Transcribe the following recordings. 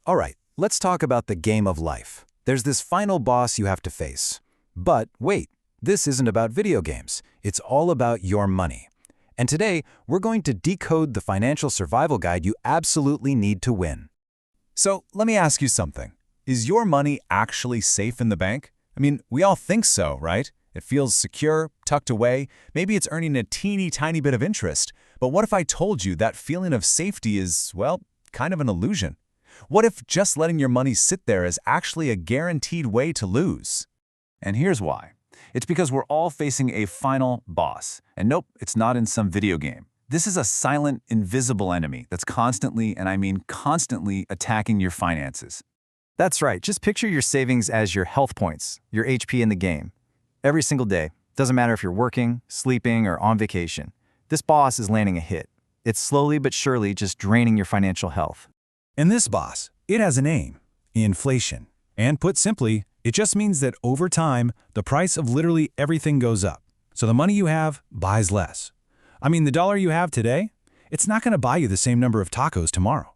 All right, let's talk about the game of life. There's this final boss you have to face. But wait, this isn't about video games. It's all about your money. And today, we're going to decode the financial survival guide you absolutely need to win. So let me ask you something. Is your money actually safe in the bank? I mean, we all think so, right? It feels secure, tucked away. Maybe it's earning a teeny tiny bit of interest. But what if I told you that feeling of safety is, well, kind of an illusion? What if just letting your money sit there is actually a guaranteed way to lose? And here's why. It's because we're all facing a final boss. And nope, it's not in some video game. This is a silent, invisible enemy that's constantly, and I mean constantly, attacking your finances. That's right. Just picture your savings as your health points, your HP in the game. Every single day. Doesn't matter if you're working, sleeping, or on vacation. This boss is landing a hit. It's slowly but surely just draining your financial health. And this boss, it has a name, inflation. And put simply, it just means that over time, the price of literally everything goes up. So the money you have buys less. I mean, the dollar you have today, it's not going to buy you the same number of tacos tomorrow.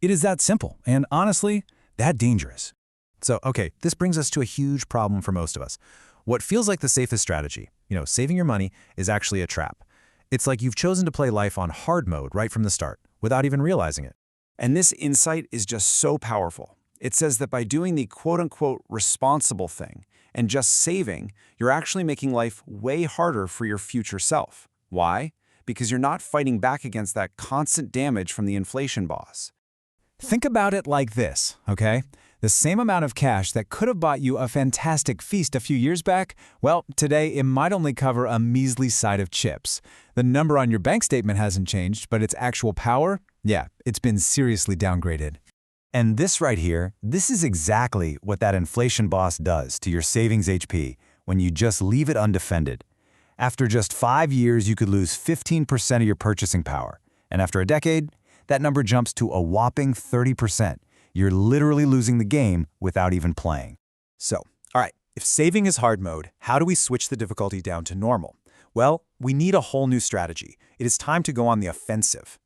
It is that simple, and honestly, that dangerous. So, okay, this brings us to a huge problem for most of us. What feels like the safest strategy, saving your money, is actually a trap. It's like you've chosen to play life on hard mode right from the start, without even realizing it. And this insight is just so powerful. It says that by doing the quote-unquote responsible thing and just saving, you're actually making life way harder for your future self. Why? Because you're not fighting back against that constant damage from the inflation boss. Think about it like this, okay? The same amount of cash that could have bought you a fantastic feast a few years back, well, today it might only cover a measly side of chips. The number on your bank statement hasn't changed, but its actual power, yeah, it's been seriously downgraded. And this right here, this is exactly what that inflation boss does to your savings HP when you just leave it undefended. After just 5 years, you could lose 15% of your purchasing power. And after a decade, that number jumps to a whopping 30%. You're literally losing the game without even playing. So, all right, if saving is hard mode, how do we switch the difficulty down to normal? Well, we need a whole new strategy. It is time to go on the offensive.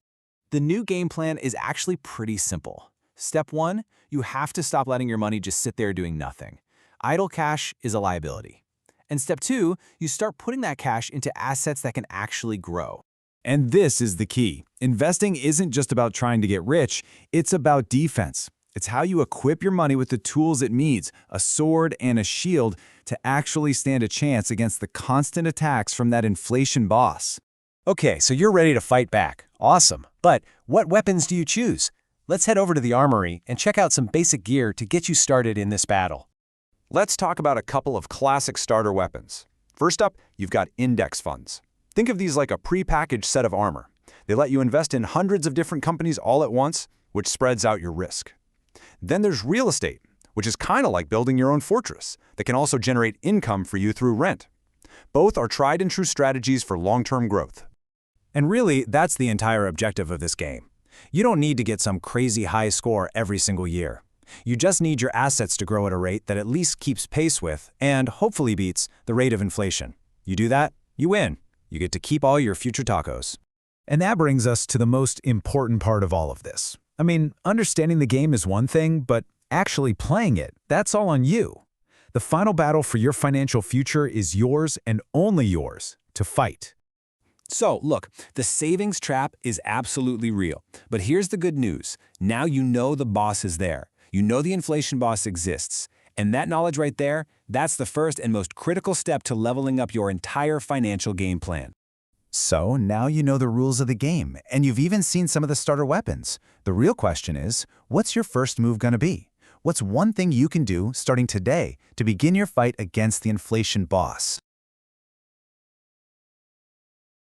The new game plan is actually pretty simple. Step 1, you have to stop letting your money just sit there doing nothing. Idle cash is a liability. And step 2, you start putting that cash into assets that can actually grow. And this is the key. Investing isn't just about trying to get rich, it's about defense. It's how you equip your money with the tools it needs, a sword and a shield, to actually stand a chance against the constant attacks from that inflation boss. Okay, so you're ready to fight back. Awesome. But what weapons do you choose? Let's head over to the armory and check out some basic gear to get you started in this battle. Let's talk about a couple of classic starter weapons. First up, you've got index funds. Think of these like a pre-packaged set of armor. They let you invest in hundreds of different companies all at once, which spreads out your risk. Then there's real estate, which is kind of like building your own fortress that can also generate income for you through rent. Both are tried and true strategies for long-term growth. And really, that's the entire objective of this game. You don't need to get some crazy high score every single year. You just need your assets to grow at a rate that at least keeps pace with, and hopefully beats, the rate of inflation. You do that, you win. You get to keep all your future tacos. And that brings us to the most important part of all of this. I mean, understanding the game is one thing, but actually playing it, that's all on you. The final battle for your financial future is yours and only yours to fight. So, look, the savings trap is absolutely real. But here's the good news. Now you know the boss is there. You know the inflation boss exists. And that knowledge right there, that's the first and most critical step to leveling up your entire financial game plan. So now you know the rules of the game, and you've even seen some of the starter weapons. The real question is, what's your first move going to be? What's one thing you can do starting today to begin your fight against the inflation boss?